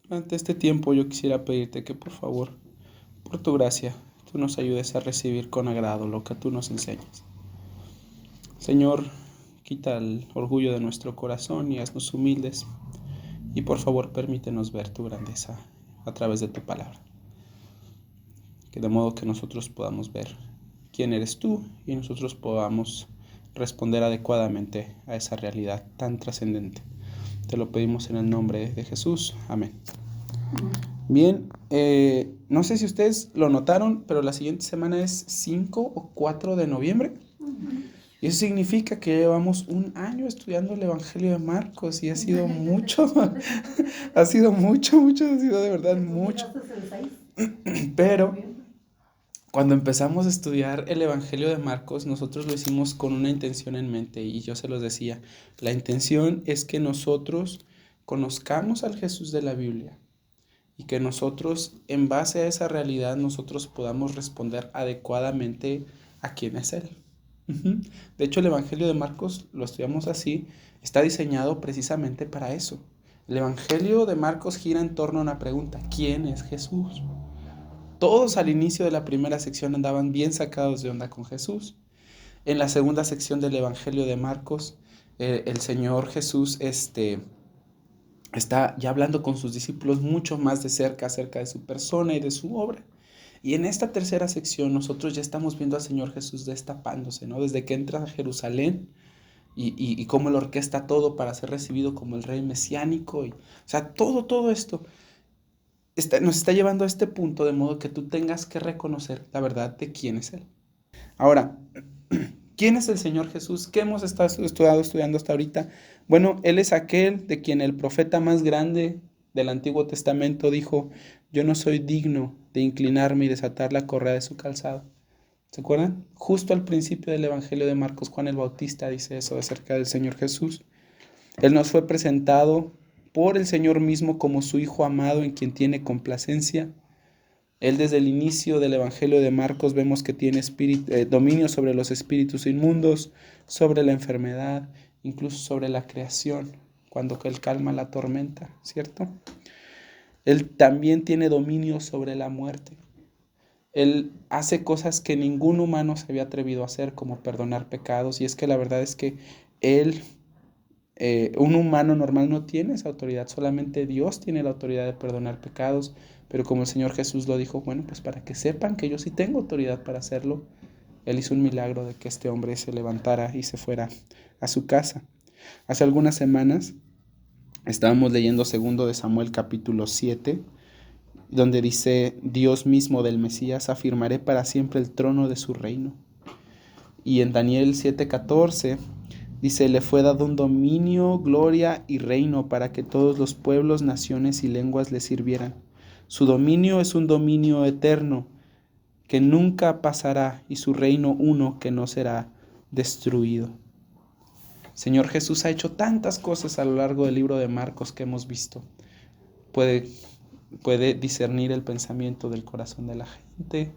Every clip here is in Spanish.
durante este tiempo yo quisiera pedirte que por favor, por tu gracia, tú nos ayudes a recibir con agrado lo que tú nos enseñas. Señor, quita el orgullo de nuestro corazón y haznos humildes. Y por favor, permítenos ver tu grandeza a través de tu palabra. Que de modo que nosotros podamos ver quién eres tú y nosotros podamos responder adecuadamente a esa realidad tan trascendente. Te lo pedimos en el nombre de Jesús. Amén. Bien, no sé si ustedes lo notaron, pero la siguiente semana es 5 o 4 de noviembre. Y eso significa que llevamos un año estudiando el Evangelio de Marcos y ha sido mucho, ha sido mucho, ha sido de verdad mucho. Pero cuando empezamos a estudiar el Evangelio de Marcos, nosotros lo hicimos con una intención en mente y yo se los decía, la intención es que nosotros conozcamos al Jesús de la Biblia y que nosotros, en base a esa realidad, nosotros podamos responder adecuadamente a quién es Él. De hecho, el Evangelio de Marcos, lo estudiamos así, está diseñado precisamente para eso. El Evangelio de Marcos gira en torno a una pregunta: ¿quién es Jesús? Todos al inicio de la primera sección andaban bien sacados de onda con Jesús. En la segunda sección del Evangelio de Marcos, el Señor Jesús está ya hablando con sus discípulos mucho más de cerca acerca de su persona y de su obra. Y en esta tercera sección nosotros ya estamos viendo al Señor Jesús destapándose, ¿no? Desde que entra a Jerusalén y cómo Él orquesta todo para ser recibido como el rey mesiánico. O sea, todo esto nos está llevando a este punto de modo que tú tengas que reconocer la verdad de quién es Él. Ahora, ¿quién es el Señor Jesús? ¿Qué hemos estado estudiando hasta ahorita? Bueno, Él es aquel de quien el profeta más grande del Antiguo Testamento dijo: yo no soy digno de inclinarme y desatar la correa de su calzado. ¿Se acuerdan? Justo al principio del Evangelio de Marcos, Juan el Bautista dice eso acerca del Señor Jesús. Él nos fue presentado por el Señor mismo como su Hijo amado en quien tiene complacencia. Él desde el inicio del Evangelio de Marcos vemos que tiene dominio sobre los espíritus inmundos, sobre la enfermedad, incluso sobre la creación, cuando Él calma la tormenta, ¿cierto? Él también tiene dominio sobre la muerte. Él hace cosas que ningún humano se había atrevido a hacer, como perdonar pecados, y es que la verdad es que Él, un humano normal no tiene esa autoridad, solamente Dios tiene la autoridad de perdonar pecados, pero como el Señor Jesús lo dijo, bueno, pues para que sepan que yo sí tengo autoridad para hacerlo, Él hizo un milagro de que este hombre se levantara y se fuera a su casa. Hace algunas semanas estábamos leyendo 2 de Samuel capítulo 7, donde dice: Dios mismo del Mesías afirmaré para siempre el trono de su reino. Y en Daniel 7:14 dice: le fue dado un dominio, gloria y reino para que todos los pueblos, naciones y lenguas le sirvieran. Su dominio es un dominio eterno que nunca pasará y su reino uno que no será destruido. Señor Jesús ha hecho tantas cosas a lo largo del libro de Marcos que hemos visto. Puede discernir el pensamiento del corazón de la gente,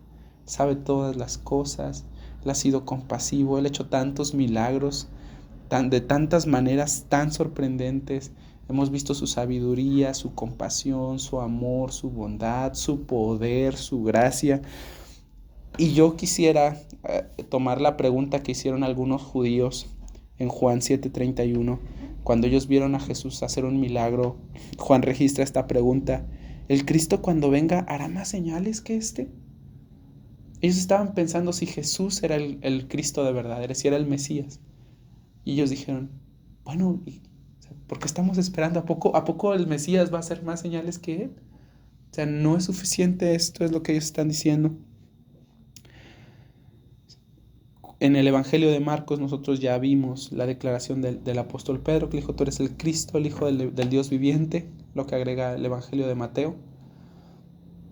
sabe todas las cosas, Él ha sido compasivo, Él ha hecho tantos milagros, de tantas maneras tan sorprendentes. Hemos visto su sabiduría, su compasión, su amor, su bondad, su poder, su gracia. Y yo quisiera tomar la pregunta que hicieron algunos judíos en Juan 7:31. Cuando ellos vieron a Jesús hacer un milagro, Juan registra esta pregunta: ¿el Cristo cuando venga hará más señales que este? Ellos estaban pensando si Jesús era el Cristo de verdad, si era el Mesías. Y ellos dijeron: bueno, ¿por qué estamos esperando? ¿A poco el Mesías va a hacer más señales que él? O sea, no es suficiente, esto es lo que ellos están diciendo. En el Evangelio de Marcos nosotros ya vimos la declaración del apóstol Pedro, que dijo: tú eres el Cristo, el Hijo del Dios viviente, lo que agrega el Evangelio de Mateo.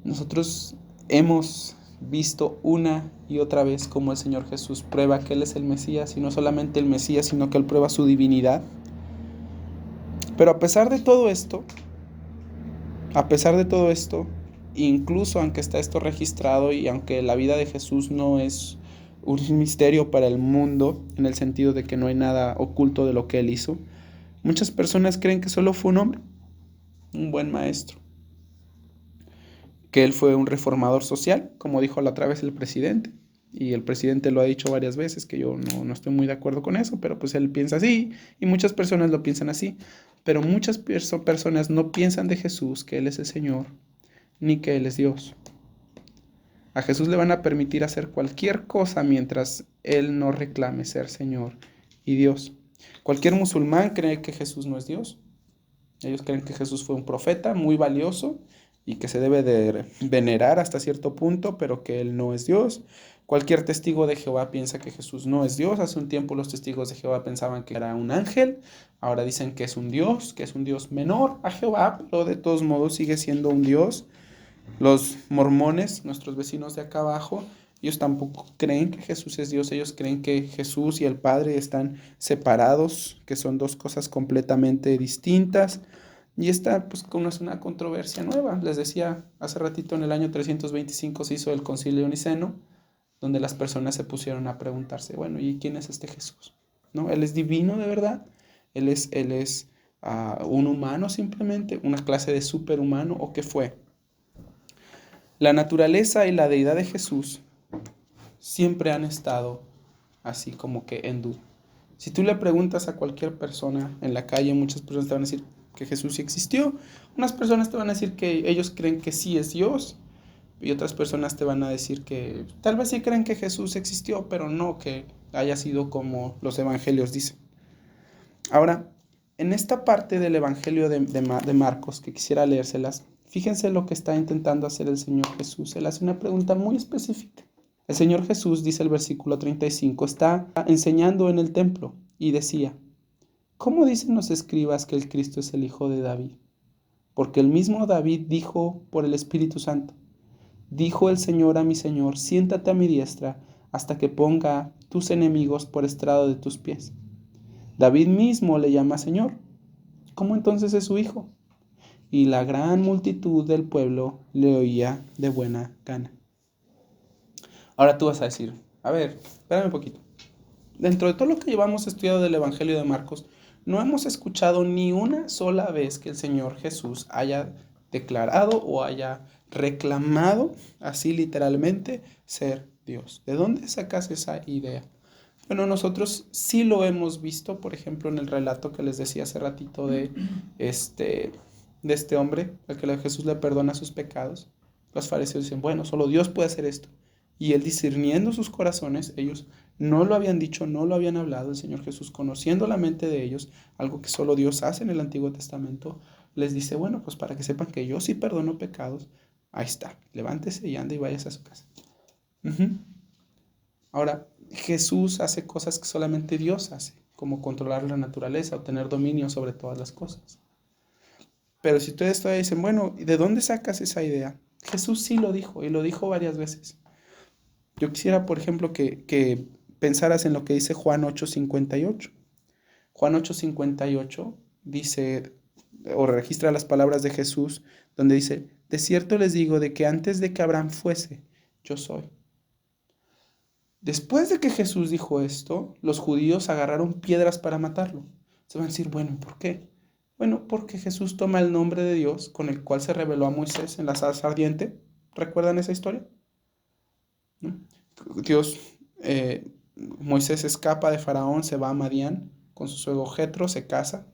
Nosotros hemos visto una y otra vez cómo el Señor Jesús prueba que Él es el Mesías, y no solamente el Mesías, sino que Él prueba su divinidad. Pero a pesar de todo esto, incluso aunque está esto registrado y aunque la vida de Jesús no es un misterio para el mundo, en el sentido de que no hay nada oculto de lo que Él hizo, muchas personas creen que solo fue un hombre, un buen maestro. que él fue un reformador social, como dijo la otra vez el presidente. Y el presidente lo ha dicho varias veces, que yo no estoy muy de acuerdo con eso, pero pues él piensa así y muchas personas lo piensan así. Pero muchas personas no piensan de Jesús que Él es el Señor, ni que Él es Dios. A Jesús le van a permitir hacer cualquier cosa mientras Él no reclame ser Señor y Dios. Cualquier musulmán cree que Jesús no es Dios. Ellos creen que Jesús fue un profeta muy valioso y que se debe de venerar hasta cierto punto, pero que Él no es Dios. Cualquier testigo de Jehová piensa que Jesús no es Dios. Hace un tiempo los testigos de Jehová pensaban que era un ángel. Ahora dicen que es un Dios menor a Jehová, pero de todos modos sigue siendo un Dios. Los mormones, nuestros vecinos de acá abajo, ellos tampoco creen que Jesús es Dios. Ellos creen que Jesús y el Padre están separados, que son dos cosas completamente distintas. Y esta pues no es una controversia nueva. Les decía, hace ratito en el año 325 se hizo el Concilio Niceno, donde las personas se pusieron a preguntarse, bueno, ¿y quién es este Jesús? ¿No? ¿Él es divino de verdad? ¿Él es un humano simplemente? ¿Una clase de superhumano? ¿O qué fue? La naturaleza y la deidad de Jesús siempre han estado así como que en duda. Si tú le preguntas a cualquier persona en la calle, muchas personas te van a decir que Jesús sí existió. Unas personas te van a decir que ellos creen que sí es Dios. Y otras personas te van a decir que tal vez sí creen que Jesús existió, pero no que haya sido como los evangelios dicen. Ahora, en esta parte del evangelio de Marcos, que quisiera leérselas, fíjense lo que está intentando hacer el Señor Jesús. Él hace una pregunta muy específica. El Señor Jesús, dice el versículo 35, está enseñando en el templo y decía, ¿cómo dicen los escribas que el Cristo es el Hijo de David? Porque el mismo David dijo por el Espíritu Santo, dijo el Señor a mi Señor, siéntate a mi diestra hasta que ponga tus enemigos por estrado de tus pies. David mismo le llama Señor. ¿Cómo entonces es su hijo? Y la gran multitud del pueblo le oía de buena gana. Ahora tú vas a decir, a ver, espérame un poquito. Dentro de todo lo que llevamos estudiado del Evangelio de Marcos, no hemos escuchado ni una sola vez que el Señor Jesús haya declarado o haya reclamado, así literalmente, ser Dios. ¿De dónde sacas esa idea? Bueno, nosotros sí lo hemos visto, por ejemplo, en el relato que les decía hace ratito de este hombre, al que Jesús le perdona sus pecados. Los fariseos dicen, bueno, solo Dios puede hacer esto. Y él discerniendo sus corazones, ellos no lo habían dicho, no lo habían hablado. El Señor Jesús, conociendo la mente de ellos, algo que solo Dios hace en el Antiguo Testamento, les dice, bueno, pues para que sepan que yo sí perdono pecados, ahí está, levántese y ande y váyase a su casa. Ahora, Jesús hace cosas que solamente Dios hace, como controlar la naturaleza o tener dominio sobre todas las cosas. Pero si ustedes todavía dicen, bueno, ¿de dónde sacas esa idea? Jesús sí lo dijo y lo dijo varias veces. Yo quisiera, por ejemplo, que pensaras en lo que dice Juan 8:58. Juan 8:58 dice, o registra las palabras de Jesús, donde dice, de cierto les digo de que antes de que Abraham fuese, yo soy. Después de que Jesús dijo esto, los judíos agarraron piedras para matarlo. Se van a decir, bueno, ¿por qué? Bueno, porque Jesús toma el nombre de Dios con el cual se reveló a Moisés en la zarza ardiente. ¿Recuerdan esa historia? ¿No? Moisés escapa de Faraón, se va a Madián con su suegro Jetro, se casa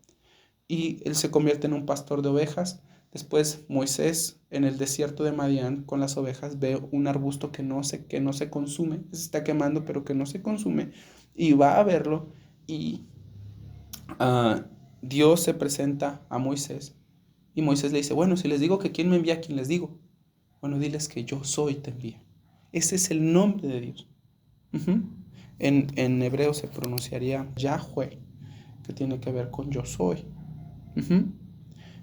y él se convierte en un pastor de ovejas. Después Moisés en el desierto de Madián con las ovejas ve un arbusto que no se consume, se está quemando pero que no se consume y va a verlo y Dios se presenta a Moisés y Moisés le dice, bueno, si les digo que quién me envía, ¿quién les digo? Bueno, diles que yo soy te envía. Ese es el nombre de Dios. En hebreo se pronunciaría Yahweh, que tiene que ver con yo soy.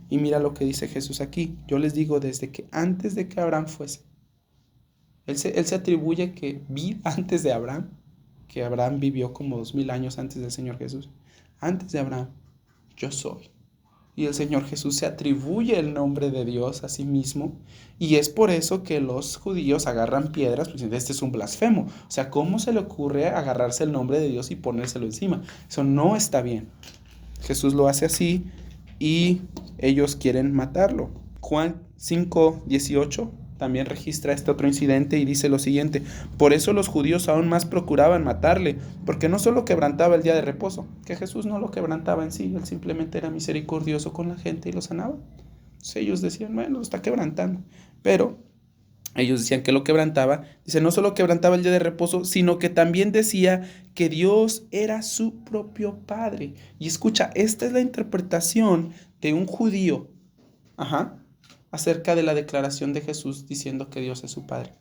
Y mira lo que dice Jesús aquí. Yo les digo desde que antes de que Abraham fuese. Él se atribuye que vi antes de Abraham, que Abraham vivió como 2000 años antes del Señor Jesús. Antes de Abraham, yo soy. Y el Señor Jesús se atribuye el nombre de Dios a sí mismo. Y es por eso que los judíos agarran piedras, pues este es un blasfemo. O sea, ¿cómo se le ocurre agarrarse el nombre de Dios y ponérselo encima? Eso no está bien. Jesús lo hace así y ellos quieren matarlo. Juan 5:18 también registra este otro incidente y dice lo siguiente: por eso los judíos aún más procuraban matarle, porque no solo quebrantaba el día de reposo, que Jesús no lo quebrantaba en sí, él simplemente era misericordioso con la gente y lo sanaba. Entonces ellos decían, bueno, lo está quebrantando, pero ellos decían que lo quebrantaba. Dice, no solo quebrantaba el día de reposo, sino que también decía que Dios era su propio Padre. Y escucha, esta es la interpretación de un judío, acerca de la declaración de Jesús diciendo que Dios es su Padre,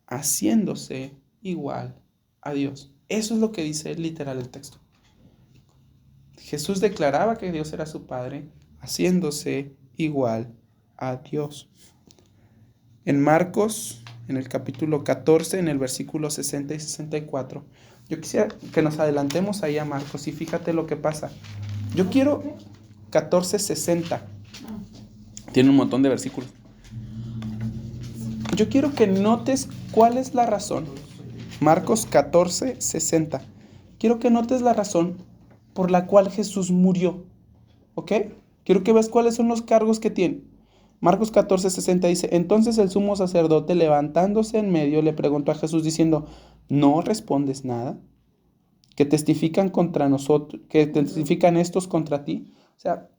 haciéndose igual a Dios. Eso es lo que dice literal el texto. Jesús declaraba que Dios era su Padre, haciéndose igual a Dios. En Marcos, en el capítulo 14, en el versículo 60 y 64, yo quisiera que nos adelantemos ahí a Marcos y fíjate lo que pasa. Yo quiero 14:60. Tiene un montón de versículos. Yo quiero que notes cuál es la razón. Marcos 14:60. Quiero que notes la razón por la cual Jesús murió. ¿Ok? Quiero que veas cuáles son los cargos que tiene. Marcos 14:60 dice, entonces el sumo sacerdote, levantándose en medio, le preguntó a Jesús diciendo, ¿no respondes nada? ¿Que testifican contra nosotros, que testifican estos contra ti? O sea,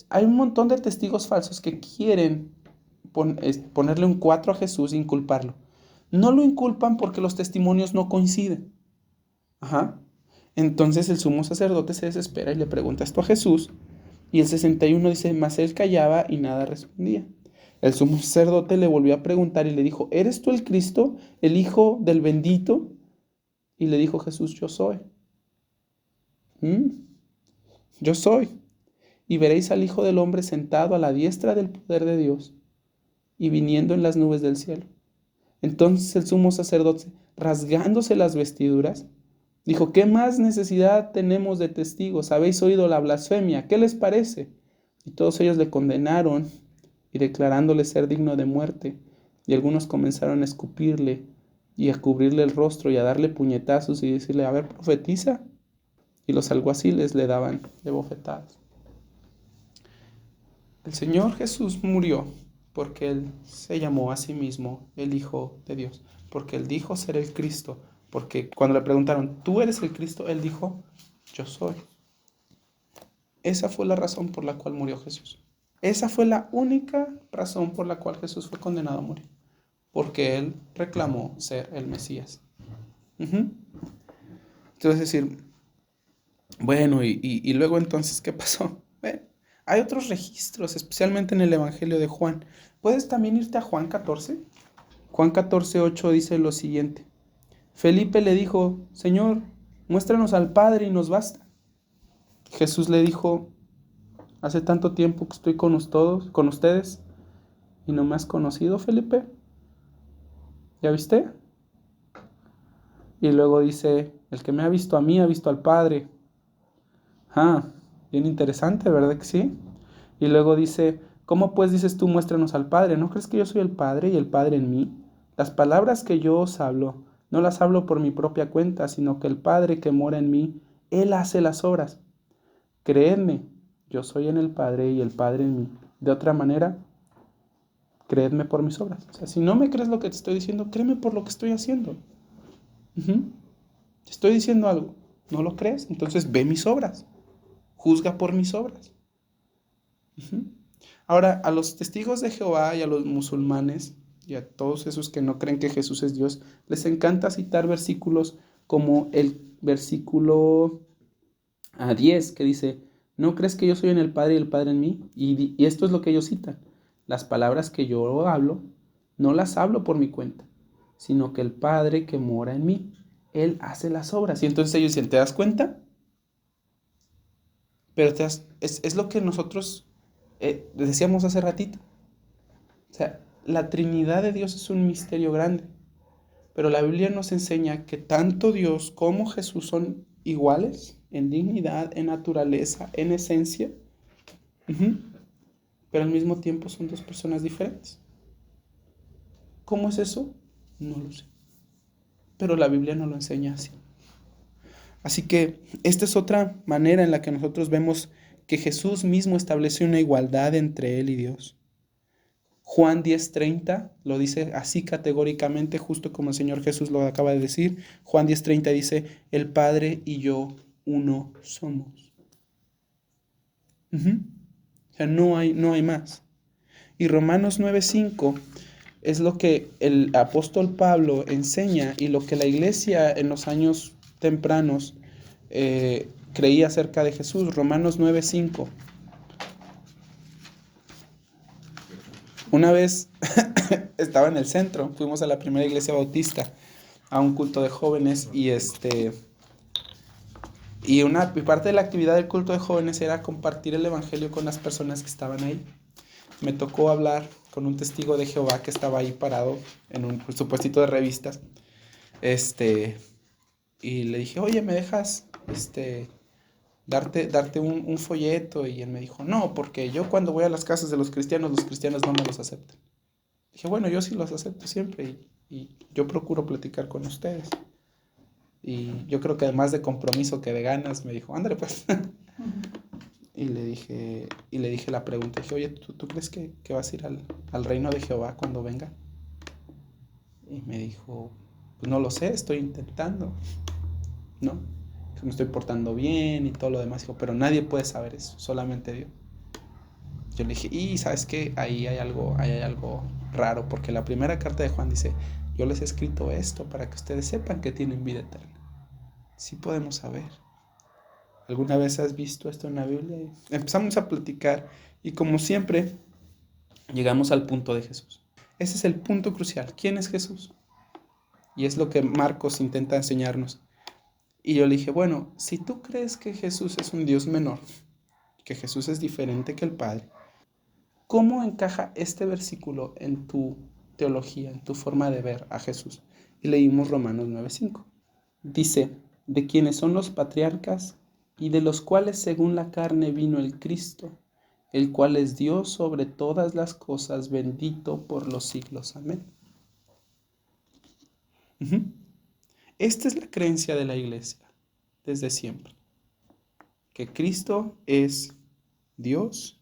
hay un montón de testigos falsos que quieren ponerle un 4 a Jesús e inculparlo. No lo inculpan porque los testimonios no coinciden. Entonces el sumo sacerdote se desespera y le pregunta esto a Jesús. Y el 61 dice, mas él callaba y nada respondía. El sumo sacerdote le volvió a preguntar y le dijo, ¿eres tú el Cristo, el Hijo del bendito? Y le dijo Jesús, yo soy. Yo soy. Y veréis al Hijo del Hombre sentado a la diestra del poder de Dios y viniendo en las nubes del cielo. Entonces el sumo sacerdote, rasgándose las vestiduras, dijo, ¿qué más necesidad tenemos de testigos? ¿Habéis oído la blasfemia? ¿Qué les parece? Y todos ellos le condenaron y declarándole ser digno de muerte. Y algunos comenzaron a escupirle y a cubrirle el rostro y a darle puñetazos y decirle, a ver, profetiza. Y los alguaciles le daban de bofetadas. El Señor Jesús murió porque Él se llamó a sí mismo el Hijo de Dios, porque Él dijo ser el Cristo, porque cuando le preguntaron, ¿tú eres el Cristo? Él dijo, yo soy. Esa fue la razón por la cual murió Jesús. Esa fue la única razón por la cual Jesús fue condenado a morir, porque Él reclamó ser el Mesías. Entonces decir, bueno, y luego entonces, ¿qué pasó? Bueno, hay otros registros, especialmente en el Evangelio de Juan. ¿Puedes también irte a Juan 14? Juan 14:8 dice lo siguiente. Felipe le dijo, Señor, muéstranos al Padre y nos basta. Jesús le dijo, hace tanto tiempo que estoy con ustedes, y no me has conocido, Felipe. ¿Ya viste? Y luego dice, el que me ha visto a mí, ha visto al Padre. Bien interesante, ¿verdad que sí? Y luego dice, ¿cómo pues dices tú, muéstranos al Padre? ¿No crees que yo soy el Padre y el Padre en mí? Las palabras que yo os hablo, no las hablo por mi propia cuenta, sino que el Padre que mora en mí, Él hace las obras. Creedme, yo soy en el Padre y el Padre en mí. De otra manera, creedme por mis obras. O sea, si no me crees lo que te estoy diciendo, créeme por lo que estoy haciendo. Te estoy diciendo algo, ¿no lo crees? Entonces ve mis obras. Juzga por mis obras. Ahora, a los testigos de Jehová y a los musulmanes y a todos esos que no creen que Jesús es Dios, les encanta citar versículos como el versículo 10 que dice, ¿no crees que yo soy en el Padre y el Padre en mí? Y esto es lo que ellos citan. Las palabras que yo hablo, no las hablo por mi cuenta, sino que el Padre que mora en mí, Él hace las obras. Y entonces ellos dicen, ¿te das cuenta? Pero es lo que nosotros decíamos hace ratito. O sea, la Trinidad de Dios es un misterio grande. Pero la Biblia nos enseña que tanto Dios como Jesús son iguales en dignidad, en naturaleza, en esencia. Pero al mismo tiempo son dos personas diferentes. ¿Cómo es eso? No lo sé. Pero la Biblia nos lo enseña así. Así que esta es otra manera en la que nosotros vemos que Jesús mismo estableció una igualdad entre Él y Dios. Juan 10:30 lo dice así categóricamente, justo como el Señor Jesús lo acaba de decir. Juan 10:30 dice, el Padre y yo uno somos. O sea, no hay más. Y Romanos 9:5 es lo que el apóstol Pablo enseña y lo que la iglesia en los años tempranos creía acerca de Jesús. Romanos 9:5. Una vez estaba en el centro, fuimos a la primera iglesia bautista, a un culto de jóvenes y parte de la actividad del culto de jóvenes era compartir el evangelio con las personas que estaban ahí. Me tocó hablar con un testigo de Jehová que estaba ahí parado en un supuestito de revistas. Y le dije, oye, ¿me dejas darte un folleto? Y él me dijo, no, porque yo cuando voy a las casas de los cristianos no me los aceptan. Dije, bueno, yo sí los acepto siempre y yo procuro platicar con ustedes. Y yo creo que además de compromiso que de ganas, me dijo, ándale pues. Y le dije la pregunta, dije, oye, ¿tú crees que vas a ir al reino de Jehová cuando venga? Y me dijo, pues no lo sé, estoy intentando, ¿no? Que me estoy portando bien y todo lo demás. Dijo, pero nadie puede saber eso, solamente Dios. Yo le dije, y ¿sabes qué? Ahí hay algo raro, porque la primera carta de Juan dice, yo les he escrito esto para que ustedes sepan que tienen vida eterna. Sí podemos saber. ¿Alguna vez has visto esto en la Biblia? Empezamos a platicar y como siempre llegamos al punto de Jesús. Ese es el punto crucial. ¿Quién es Jesús? Y es lo que Marcos intenta enseñarnos. Y yo le dije, bueno, si tú crees que Jesús es un Dios menor, que Jesús es diferente que el Padre, ¿cómo encaja este versículo en tu teología, en tu forma de ver a Jesús? Y leímos Romanos 9:5. Dice, de quienes son los patriarcas y de los cuales según la carne vino el Cristo, el cual es Dios sobre todas las cosas, bendito por los siglos. Amén. Esta es la creencia de la iglesia desde siempre, que Cristo es Dios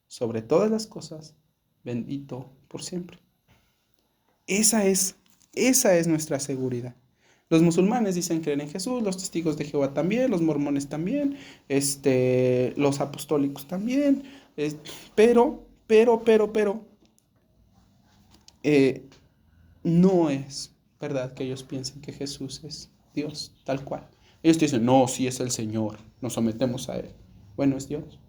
sobre todas las cosas, bendito por siempre. Esa es nuestra seguridad. Los musulmanes dicen creer en Jesús, los testigos de Jehová también, los mormones también, los apostólicos también, pero, no es verdad que ellos piensen que Jesús es Dios, tal cual. Ellos te dicen, no, sí es el Señor, nos sometemos a Él. Bueno, es Dios.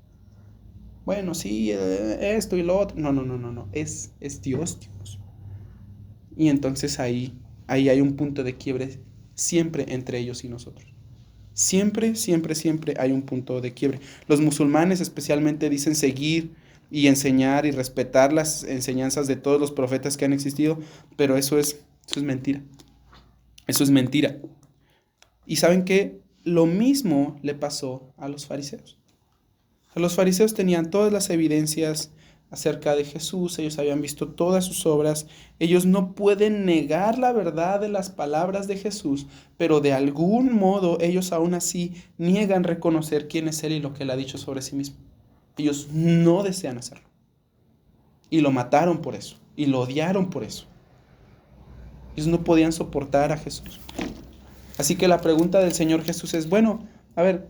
Bueno, sí, esto y lo otro. No, es Dios. Y entonces ahí hay un punto de quiebre siempre entre ellos y nosotros. Siempre hay un punto de quiebre. Los musulmanes especialmente dicen seguir y enseñar y respetar las enseñanzas de todos los profetas que han existido, pero eso es mentira. Eso es mentira. ¿Y saben qué? Lo mismo le pasó a los fariseos. Los fariseos tenían todas las evidencias acerca de Jesús, ellos habían visto todas sus obras, ellos no pueden negar la verdad de las palabras de Jesús, pero de algún modo ellos aún así niegan reconocer quién es Él y lo que Él ha dicho sobre sí mismo. Ellos no desean hacerlo. Y lo mataron por eso, y lo odiaron por eso. Ellos no podían soportar a Jesús. Así que la pregunta del Señor Jesús es, bueno, a ver,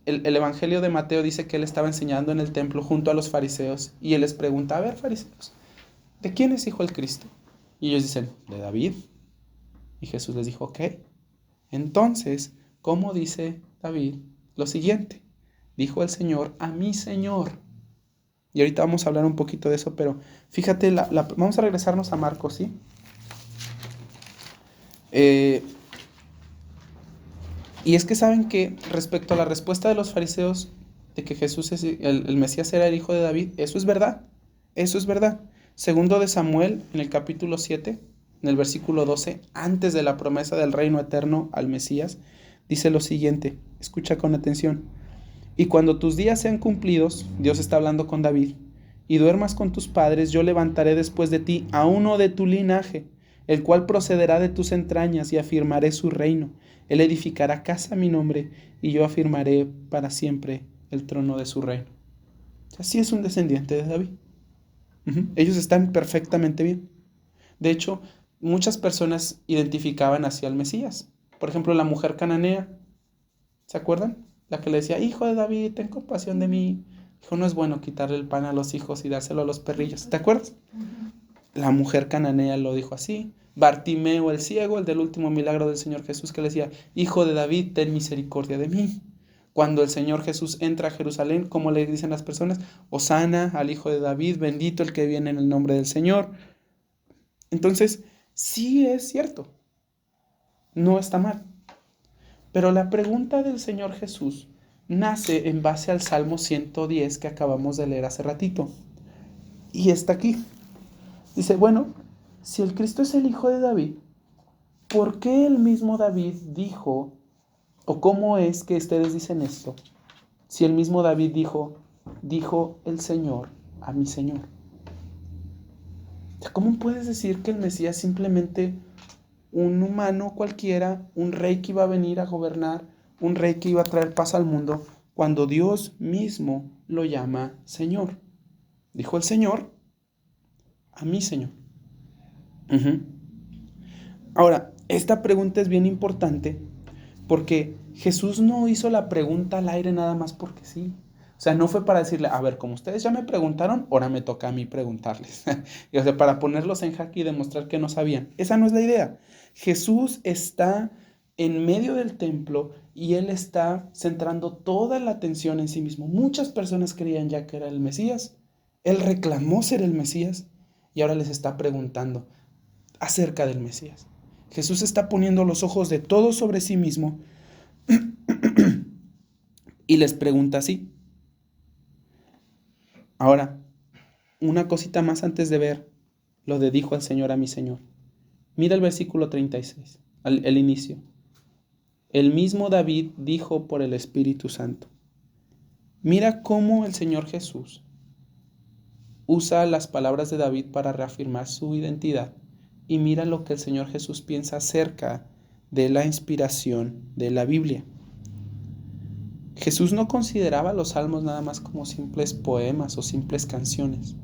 el Evangelio de Mateo dice que Él estaba enseñando en el templo junto a los fariseos y Él les pregunta, a ver, fariseos, ¿de quién es hijo el Cristo? Y ellos dicen, de David. Y Jesús les dijo, ok, entonces, ¿cómo dice David lo siguiente? Dijo el Señor a mi Señor. Y ahorita vamos a hablar un poquito de eso, pero fíjate, vamos a regresarnos a Marcos, ¿sí? Y es que saben que respecto a la respuesta de los fariseos de que Jesús es el Mesías era el hijo de David, eso es verdad, eso es verdad. Segundo de Samuel, en el capítulo 7, en el versículo 12, antes de la promesa del reino eterno al Mesías, dice lo siguiente, escucha con atención. Y cuando tus días sean cumplidos, Dios está hablando con David, y duermas con tus padres, yo levantaré después de ti a uno de tu linaje, el cual procederá de tus entrañas y afirmaré su reino. Él edificará casa a mi nombre y yo afirmaré para siempre el trono de su reino. Así es un descendiente de David. Ellos están perfectamente bien. De hecho, muchas personas identificaban así al Mesías. Por ejemplo, la mujer cananea, ¿se acuerdan? La que le decía, hijo de David, ten compasión de mí. Dijo, no es bueno quitarle el pan a los hijos y dárselo a los perrillos. ¿Te acuerdas? La mujer cananea lo dijo así. Bartimeo el ciego, el del último milagro del Señor Jesús, que le decía, hijo de David, ten misericordia de mí. Cuando el Señor Jesús entra a Jerusalén, ¿cómo le dicen las personas? Hosana al hijo de David, bendito el que viene en el nombre del Señor. Entonces, sí es cierto, no está mal. Pero la pregunta del Señor Jesús nace en base al Salmo 110 que acabamos de leer hace ratito. Y está aquí. Dice, bueno, si el Cristo es el hijo de David, ¿por qué el mismo David dijo, o cómo es que ustedes dicen esto? Si el mismo David dijo el Señor a mi Señor. ¿Cómo puedes decir que el Mesías es simplemente un humano cualquiera, un rey que iba a venir a gobernar, un rey que iba a traer paz al mundo, cuando Dios mismo lo llama Señor? Dijo el Señor a mi Señor. Ahora, esta pregunta es bien importante porque Jesús no hizo la pregunta al aire nada más porque sí. O sea, no fue para decirle, a ver, como ustedes ya me preguntaron, ahora me toca a mí preguntarles. Y, o sea, para ponerlos en jaque y demostrar que no sabían. Esa no es la idea. Jesús está en medio del templo y él está centrando toda la atención en sí mismo. Muchas personas creían ya que era el Mesías. Él reclamó ser el Mesías y ahora les está preguntando acerca del Mesías. Jesús está poniendo los ojos de todos sobre sí mismo y les pregunta así. Ahora, una cosita más antes de ver lo de dijo al Señor a mi Señor. Mira el versículo 36, el inicio. El mismo David dijo por el Espíritu Santo. Mira cómo el Señor Jesús usa las palabras de David para reafirmar su identidad. Y mira lo que el Señor Jesús piensa acerca de la inspiración de la Biblia. Jesús no consideraba los salmos nada más como simples poemas o simples canciones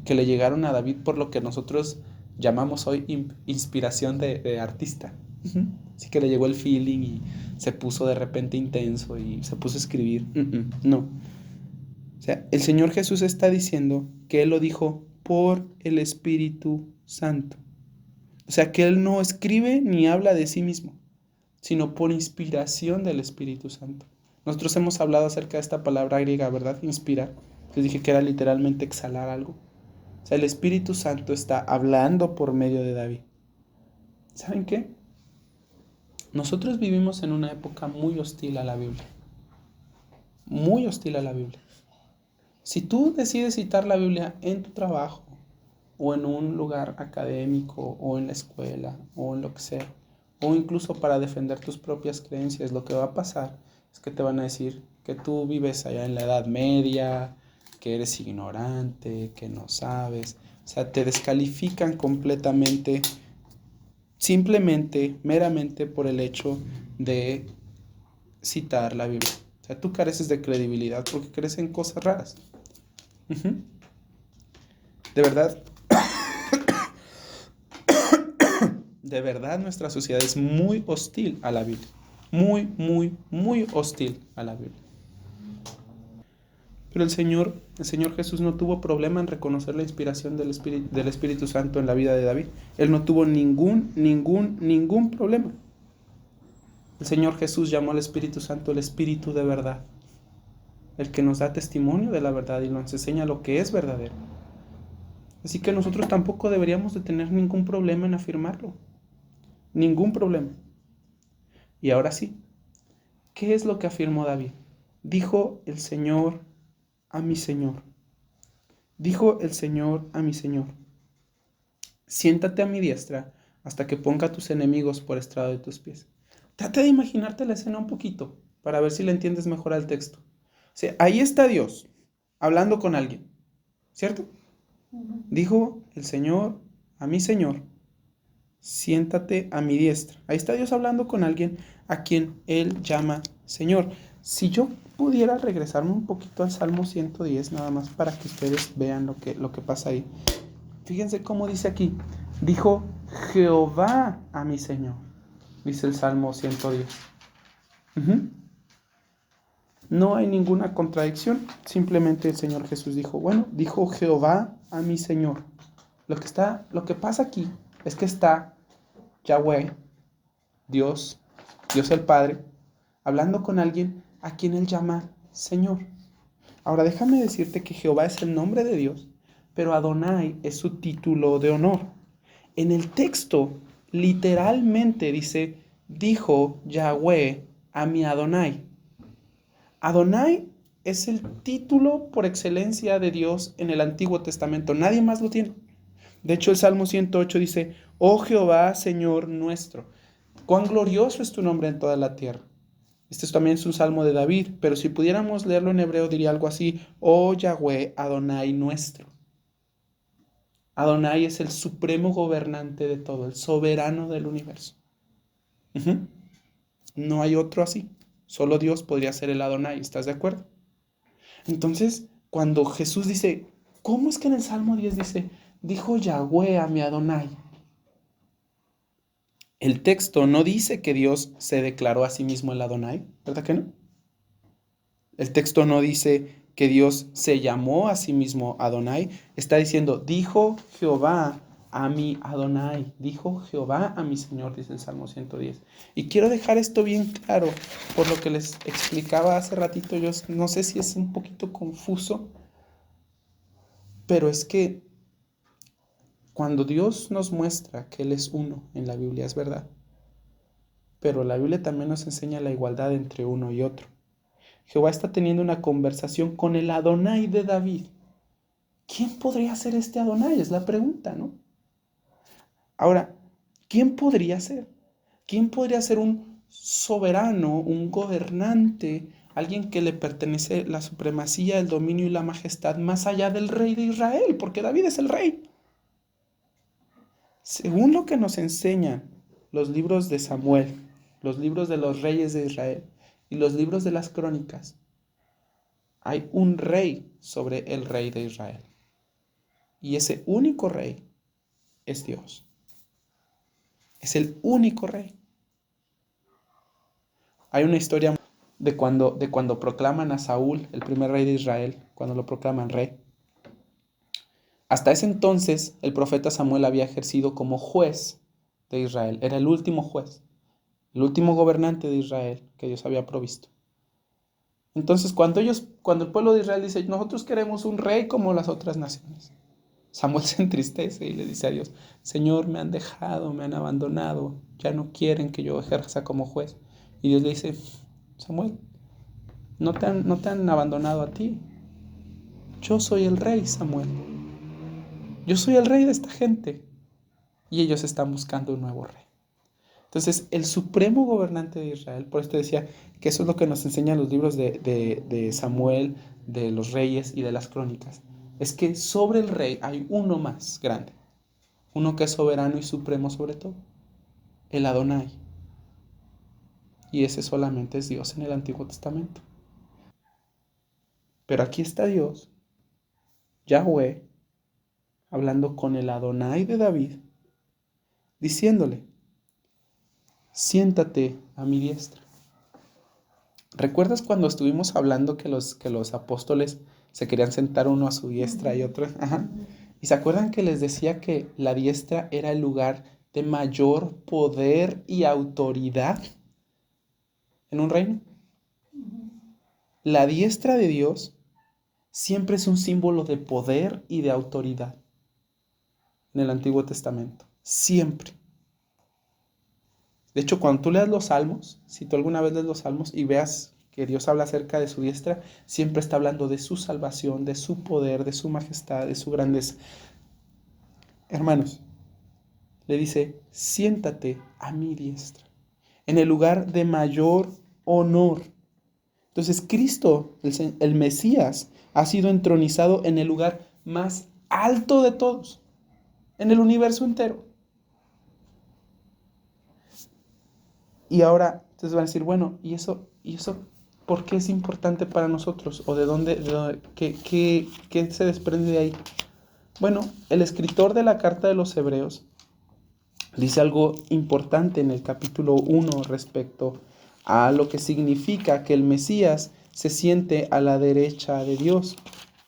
que le llegaron a David por lo que nosotros llamamos hoy inspiración de artista. Así que le llegó el feeling y se puso de repente intenso y se puso a escribir. No. O sea, el Señor Jesús está diciendo que Él lo dijo por el Espíritu Santo. O sea, que Él no escribe ni habla de sí mismo, sino por inspiración del Espíritu Santo. Nosotros hemos hablado acerca de esta palabra griega, ¿verdad? Inspirar. Les dije que era literalmente exhalar algo. O sea, el Espíritu Santo está hablando por medio de David. ¿Saben qué? Nosotros vivimos en una época muy hostil a la Biblia. Muy hostil a la Biblia. Si tú decides citar la Biblia en tu trabajo, o en un lugar académico, o en la escuela, o en lo que sea, o incluso para defender tus propias creencias, lo que va a pasar es que te van a decir que tú vives allá en la Edad Media, que eres ignorante, que no sabes. O sea, te descalifican completamente, simplemente, meramente por el hecho de citar la Biblia. O sea, tú careces de credibilidad porque crees en cosas raras. De verdad, de verdad nuestra sociedad es muy hostil a la Biblia. Muy, muy, muy hostil a la Biblia. Pero el Señor Jesús no tuvo problema en reconocer la inspiración del Espíritu Santo en la vida de David. Él no tuvo ningún problema. El Señor Jesús llamó al Espíritu Santo el Espíritu de verdad, el que nos da testimonio de la verdad y nos enseña lo que es verdadero. Así que nosotros tampoco deberíamos de tener ningún problema en afirmarlo. Ningún problema. Y ahora sí, ¿qué es lo que afirmó David? Dijo el Señor a mi Señor. Dijo el Señor a mi Señor. Siéntate a mi diestra hasta que ponga a tus enemigos por estrado de tus pies. Trata de imaginarte la escena un poquito para ver si le entiendes mejor al texto. O sea, ahí está Dios hablando con alguien, ¿cierto? Dijo el Señor a mi Señor, siéntate a mi diestra. Ahí está Dios hablando con alguien a quien Él llama Señor. Si yo pudiera regresarme un poquito al Salmo 110, nada más para que ustedes vean lo que pasa ahí. Fíjense cómo dice aquí. Dijo Jehová a mi Señor, dice el Salmo 110. No hay ninguna contradicción. Simplemente el Señor Jesús dijo, bueno, dijo Jehová a mi Señor. Lo que pasa aquí es que está Yahweh, Dios el Padre, hablando con alguien a quien él llama Señor. Ahora déjame decirte que Jehová es el nombre de Dios, pero Adonai es su título de honor. En el texto, literalmente dice, dijo Yahweh a mi Adonai. Adonai es el título por excelencia de Dios en el Antiguo Testamento. Nadie más lo tiene. De hecho, el Salmo 108 dice, oh Jehová, Señor nuestro, cuán glorioso es tu nombre en toda la tierra. Este también es un salmo de David, pero si pudiéramos leerlo en hebreo diría algo así, oh Yahweh, Adonai nuestro. Adonai es el supremo gobernante de todo, el soberano del universo. No hay otro así. Solo Dios podría ser el Adonai, ¿estás de acuerdo? Entonces, cuando Jesús dice, ¿cómo es que en el Salmo 10 dice, dijo Yahweh a mi Adonai? El texto no dice que Dios se declaró a sí mismo el Adonai, ¿verdad que no? El texto no dice que Dios se llamó a sí mismo Adonai. Está diciendo, dijo Jehová a mi Adonai. Dijo Jehová a mi Señor, dice el Salmo 110. Y quiero dejar esto bien claro, por lo que les explicaba hace ratito. Yo no sé si es un poquito confuso, pero es que cuando Dios nos muestra que Él es uno en la Biblia, es verdad. Pero la Biblia también nos enseña la igualdad entre uno y otro. Jehová está teniendo una conversación con el Adonai de David. ¿Quién podría ser este Adonai? Es la pregunta, ¿no? Ahora, ¿quién podría ser? ¿Quién podría ser un soberano, un gobernante, alguien que le pertenece la supremacía, el dominio y la majestad más allá del rey de Israel? Porque David es el rey. Según lo que nos enseñan los libros de Samuel, los libros de los reyes de Israel y los libros de las crónicas, hay un rey sobre el rey de Israel. Y ese único rey es Dios. Es el único rey. Hay una historia de cuando proclaman a Saúl, el primer rey de Israel, cuando lo proclaman rey. Hasta ese entonces, el profeta Samuel había ejercido como juez de Israel. Era el último juez, el último gobernante de Israel que Dios había provisto. Entonces, cuando el pueblo de Israel dice, nosotros queremos un rey como las otras naciones, Samuel se entristece y le dice a Dios, Señor, me han dejado, me han abandonado, ya no quieren que yo ejerza como juez. Y Dios le dice, Samuel, no te han abandonado a ti. Yo soy el rey, Samuel. Yo soy el rey de esta gente. Y ellos están buscando un nuevo rey. Entonces, el supremo gobernante de Israel, por esto decía que eso es lo que nos enseñan los libros de Samuel, de los reyes y de las crónicas, es que sobre el rey hay uno más grande, uno que es soberano y supremo sobre todo, el Adonai. Y ese solamente es Dios en el Antiguo Testamento. Pero aquí está Dios, Yahweh, hablando con el Adonai de David, diciéndole, siéntate a mi diestra. ¿Recuerdas cuando estuvimos hablando que los apóstoles se querían sentar uno a su diestra y otro? Ajá. ¿Y se acuerdan que les decía que la diestra era el lugar de mayor poder y autoridad en un reino? La diestra de Dios siempre es un símbolo de poder y de autoridad en el Antiguo Testamento. Siempre. De hecho, cuando tú leas los Salmos, si tú alguna vez lees los Salmos y veas que Dios habla acerca de su diestra, siempre está hablando de su salvación, de su poder, de su majestad, de su grandeza. Hermanos, le dice, siéntate a mi diestra, en el lugar de mayor honor. Entonces, Cristo, el Mesías, ha sido entronizado en el lugar más alto de todos, en el universo entero. Y ahora, ustedes van a decir, bueno, ¿y eso ¿Por qué es importante para nosotros? ¿O qué se desprende de ahí? Bueno, el escritor de la carta de los Hebreos dice algo importante en el capítulo 1 respecto a lo que significa que el Mesías se siente a la derecha de Dios.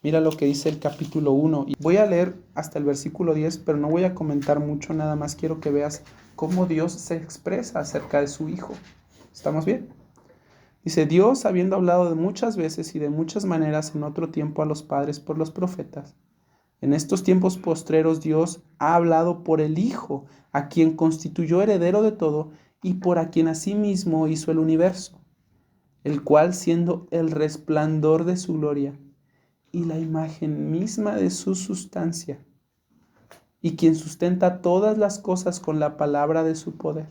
Mira lo que dice el capítulo 1. Voy a leer hasta el versículo 10, pero no voy a comentar mucho, nada más quiero que veas cómo Dios se expresa acerca de su Hijo. ¿Estamos bien? Dice, Dios, habiendo hablado de muchas veces y de muchas maneras en otro tiempo a los padres por los profetas, en estos tiempos postreros Dios ha hablado por el Hijo, a quien constituyó heredero de todo y por a quien asimismo hizo el universo, el cual siendo el resplandor de su gloria y la imagen misma de su sustancia, y quien sustenta todas las cosas con la palabra de su poder,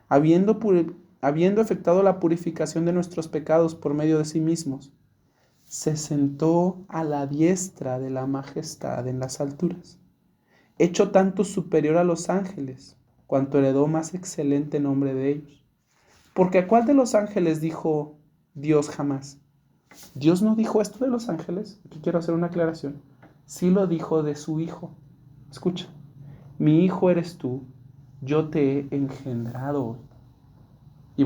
habiendo efectuado la purificación de nuestros pecados por medio de sí mismos, se sentó a la diestra de la majestad en las alturas, hecho tanto superior a los ángeles, cuanto heredó más excelente nombre de ellos. Porque ¿a cuál de los ángeles dijo Dios jamás? Dios no dijo esto de los ángeles. Aquí quiero hacer una aclaración. Sí lo dijo de su Hijo. Escucha, mi Hijo eres tú, yo te he engendrado. Y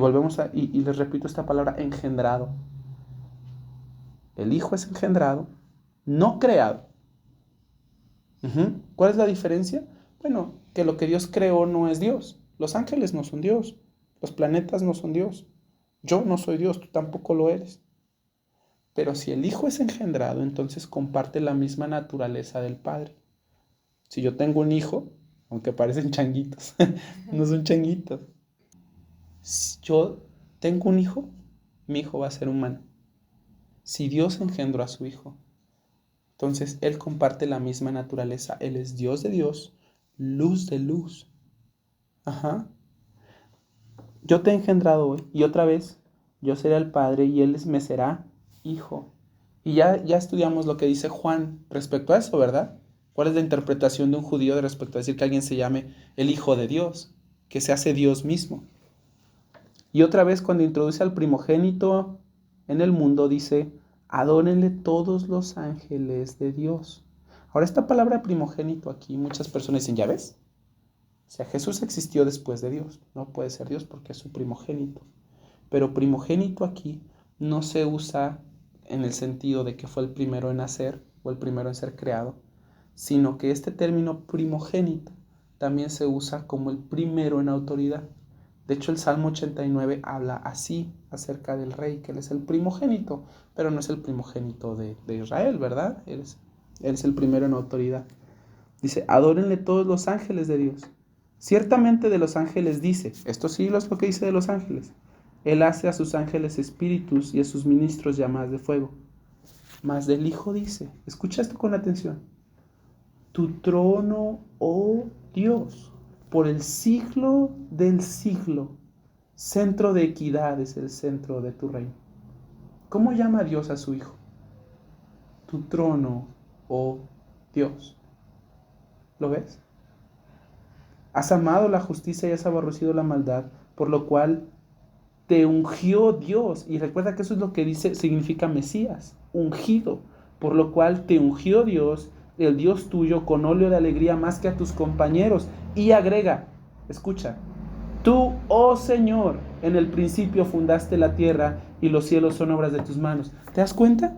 les repito esta palabra, engendrado. El Hijo es engendrado, no creado. ¿Cuál es la diferencia? Bueno, que lo que Dios creó no es Dios. Los ángeles no son Dios. Los planetas no son Dios. Yo no soy Dios, tú tampoco lo eres. Pero si el Hijo es engendrado, entonces comparte la misma naturaleza del Padre. Si yo tengo un hijo, aunque parecen changuitos, no son changuitos. Si yo tengo un hijo, mi hijo va a ser humano. Si Dios engendró a su Hijo, entonces Él comparte la misma naturaleza. Él es Dios de Dios, luz de luz. Ajá. Yo te he engendrado hoy y otra vez yo seré el Padre y Él me será Hijo. Y ya estudiamos lo que dice Juan respecto a eso, ¿verdad? ¿Cuál es la interpretación de un judío respecto a decir que alguien se llame el Hijo de Dios? Que se hace Dios mismo. Y otra vez cuando introduce al primogénito en el mundo dice, adórenle todos los ángeles de Dios. Ahora esta palabra primogénito aquí, muchas personas dicen, ¿ya ves? O sea, Jesús existió después de Dios, no puede ser Dios porque es su primogénito. Pero primogénito aquí no se usa en el sentido de que fue el primero en nacer o el primero en ser creado, sino que este término primogénito también se usa como el primero en autoridad. De hecho, el Salmo 89 habla así acerca del rey, que él es el primogénito, pero no es el primogénito de Israel, ¿verdad? Él es el primero en autoridad. Dice, adórenle todos los ángeles de Dios. Ciertamente de los ángeles dice, esto sí es lo que dice de los ángeles, Él hace a sus ángeles espíritus y a sus ministros llamadas de fuego. Mas del Hijo dice, escucha esto con atención, tu trono, oh Dios, por el siglo del siglo, centro de equidad es el centro de tu reino. ¿Cómo llama Dios a su Hijo? Tu trono, oh Dios. ¿Lo ves? Has amado la justicia y has aborrecido la maldad, por lo cual te ungió Dios. Y recuerda que eso es lo que dice, significa Mesías, ungido. Por lo cual te ungió Dios, el Dios tuyo, con óleo de alegría más que a tus compañeros. Y agrega, escucha, tú, oh Señor, en el principio fundaste la tierra y los cielos son obras de tus manos. ¿Te das cuenta?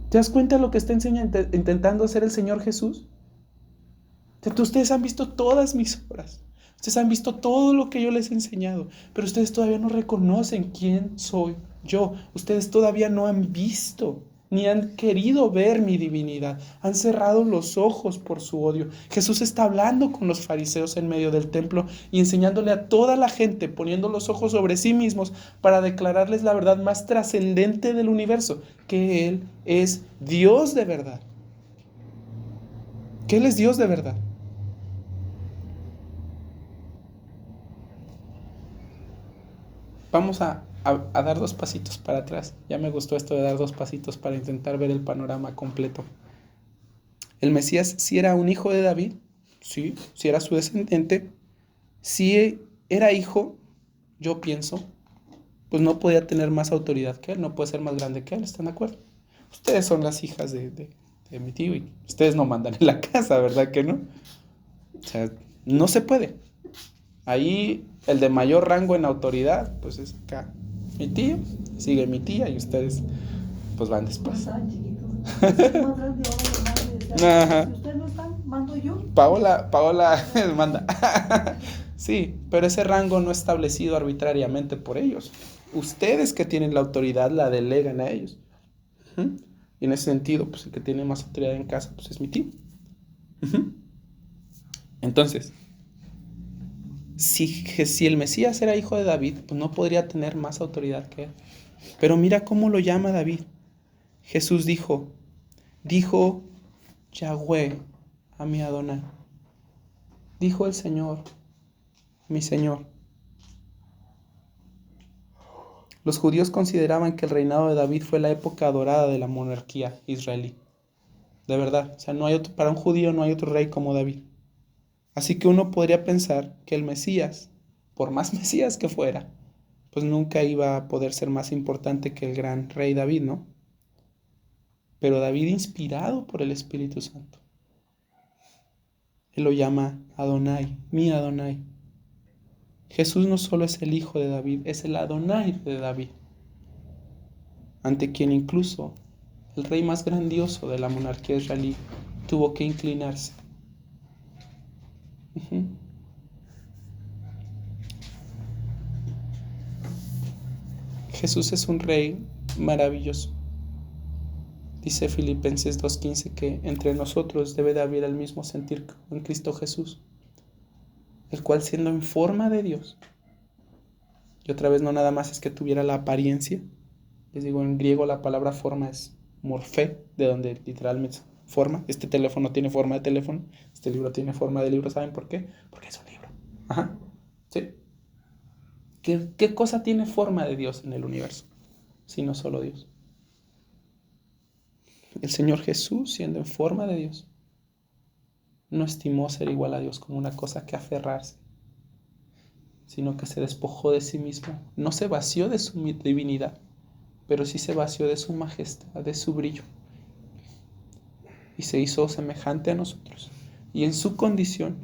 ¿Te das cuenta de lo que está intentando hacer el Señor Jesús? Ustedes han visto todas mis obras. Ustedes han visto todo lo que yo les he enseñado, pero ustedes todavía no reconocen quién soy yo. Ustedes todavía no han visto ni han querido ver mi divinidad. Han cerrado los ojos por su odio. Jesús está hablando con los fariseos en medio del templo y enseñándole a toda la gente, poniendo los ojos sobre sí mismos para declararles la verdad más trascendente del universo, que Él es Dios de verdad. Que Él es Dios de verdad. Vamos a dar dos pasitos para atrás. Ya me gustó esto de dar dos pasitos para intentar ver el panorama completo. El Mesías sí era un hijo de David, sí era su descendiente, sí era hijo, yo pienso, pues no podía tener más autoridad que él, no puede ser más grande que él, ¿están de acuerdo? Ustedes son las hijas de mi tío y ustedes no mandan en la casa, ¿verdad que no? O sea, no se puede. Ahí el de mayor rango en autoridad, pues es acá mi tío, sigue mi tía y ustedes pues van después. Ajá. Si ustedes no están, mando yo. Paola manda. Sí, pero ese rango no es establecido arbitrariamente por ellos. Ustedes que tienen la autoridad la delegan a ellos. ¿Mm? Y en ese sentido, pues el que tiene más autoridad en casa, pues es mi tío. Entonces, si el Mesías era hijo de David, pues no podría tener más autoridad que él. Pero mira cómo lo llama David. Jesús dijo Yahweh a mi Adonai. Dijo el Señor, mi Señor. Los judíos consideraban que el reinado de David fue la época dorada de la monarquía israelí. De verdad, o sea, para un judío no hay otro rey como David. Así que uno podría pensar que el Mesías, por más Mesías que fuera, pues nunca iba a poder ser más importante que el gran rey David, ¿no? Pero David, inspirado por el Espíritu Santo, él lo llama Adonai, mi Adonai. Jesús no solo es el hijo de David, es el Adonai de David, ante quien incluso el rey más grandioso de la monarquía israelí tuvo que inclinarse. Jesús es un rey maravilloso. Dice Filipenses 2:15 que entre nosotros debe de haber el mismo sentir en Cristo Jesús, el cual siendo en forma de Dios, y otra vez no nada más es que tuviera la apariencia, les digo en griego la palabra forma es morfé, de donde literalmente forma, este teléfono tiene forma de teléfono, este libro tiene forma de libro, ¿saben por qué? Porque es un libro. Ajá, ¿sí? ¿Qué cosa tiene forma de Dios en el universo? Sino solo Dios. El Señor Jesús, siendo en forma de Dios, no estimó ser igual a Dios como una cosa que aferrarse, sino que se despojó de sí mismo. No se vació de su divinidad, pero sí se vació de su majestad, de su brillo. Y se hizo semejante a nosotros. Y en su condición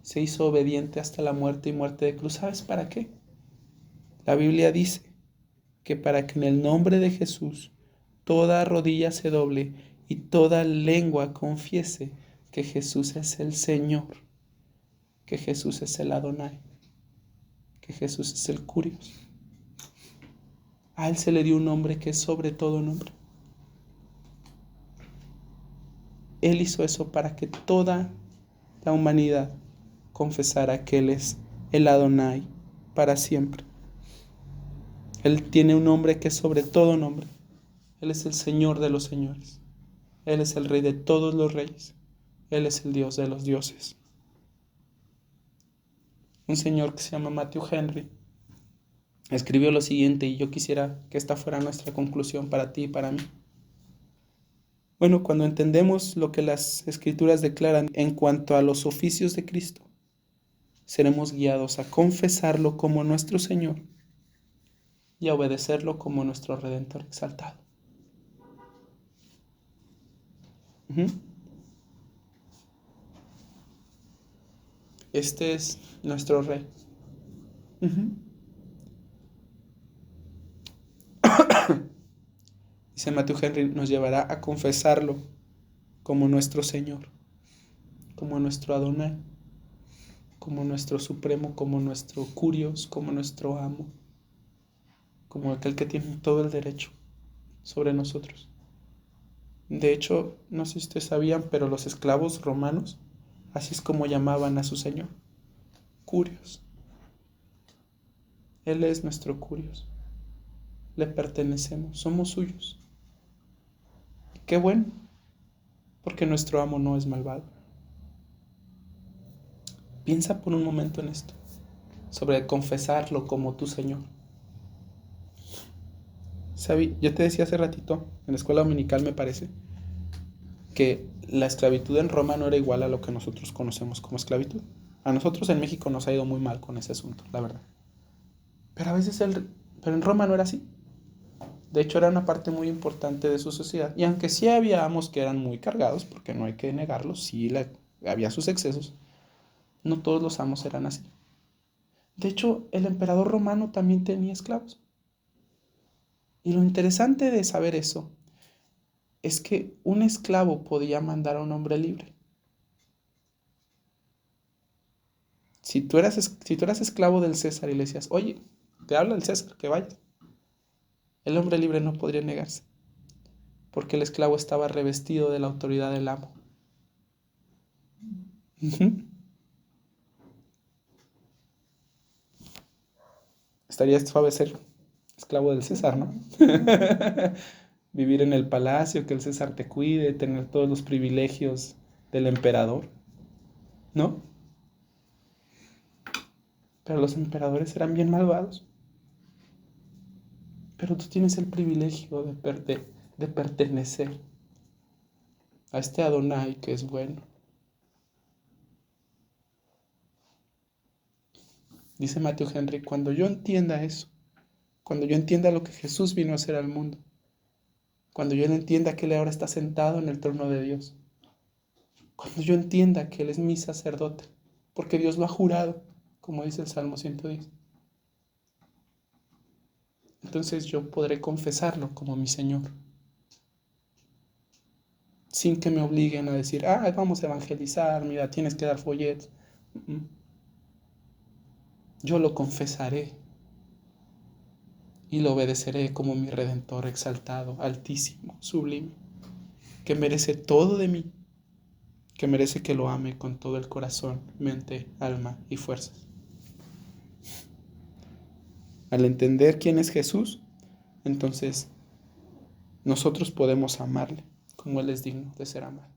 se hizo obediente hasta la muerte y muerte de cruz. ¿Sabes para qué? La Biblia dice que para que en el nombre de Jesús toda rodilla se doble y toda lengua confiese que Jesús es el Señor, que Jesús es el Adonai, que Jesús es el Curios. A Él se le dio un nombre que es sobre todo nombre. Él hizo eso para que toda la humanidad confesara que Él es el Adonai para siempre. Él tiene un nombre que es sobre todo nombre. Él es el Señor de los señores. Él es el Rey de todos los reyes. Él es el Dios de los dioses. Un señor que se llama Matthew Henry escribió lo siguiente, y yo quisiera que esta fuera nuestra conclusión para ti y para mí. Bueno, cuando entendemos lo que las Escrituras declaran en cuanto a los oficios de Cristo, seremos guiados a confesarlo como nuestro Señor y a obedecerlo como nuestro Redentor exaltado. Este es nuestro Rey. Dice Matthew Henry, nos llevará a confesarlo como nuestro Señor, como nuestro Adonai, como nuestro Supremo, como nuestro Curios, como nuestro Amo, como aquel que tiene todo el derecho sobre nosotros. De hecho, no sé si ustedes sabían, pero los esclavos romanos, así es como llamaban a su Señor, Curios. Él es nuestro Curios. Le pertenecemos, somos suyos. Qué bueno, porque nuestro amo no es malvado. Piensa por un momento en esto, sobre confesarlo como tu Señor. Yo te decía hace ratito, en la escuela dominical me parece, que la esclavitud en Roma no era igual a lo que nosotros conocemos como esclavitud. A nosotros en México nos ha ido muy mal con ese asunto, la verdad. Pero a veces Pero en Roma no era así. De hecho, era una parte muy importante de su sociedad. Y aunque sí había amos que eran muy cargados, porque no hay que negarlo, sí había sus excesos, no todos los amos eran así. De hecho, el emperador romano también tenía esclavos. Y lo interesante de saber eso es que un esclavo podía mandar a un hombre libre. Si tú eras esclavo del César y le decías, oye, te habla el César, que vayas, el hombre libre no podría negarse, porque el esclavo estaba revestido de la autoridad del amo. Ujú. Estaría suave ser esclavo del César, ¿no? Vivir en el palacio, que el César te cuide, tener todos los privilegios del emperador, ¿no? Pero los emperadores eran bien malvados. Pero tú tienes el privilegio de pertenecer a este Adonai que es bueno. Dice Matthew Henry, cuando yo entienda eso, cuando yo entienda lo que Jesús vino a hacer al mundo, cuando yo entienda que Él ahora está sentado en el trono de Dios, cuando yo entienda que Él es mi sacerdote, porque Dios lo ha jurado, como dice el Salmo 110, entonces yo podré confesarlo como mi Señor, sin que me obliguen a decir, vamos a evangelizar, mira, tienes que dar folletos. Yo lo confesaré y lo obedeceré como mi Redentor exaltado, altísimo, sublime, que merece todo de mí, que merece que lo ame con todo el corazón, mente, alma y fuerzas. Al entender quién es Jesús, entonces nosotros podemos amarle como Él es digno de ser amado.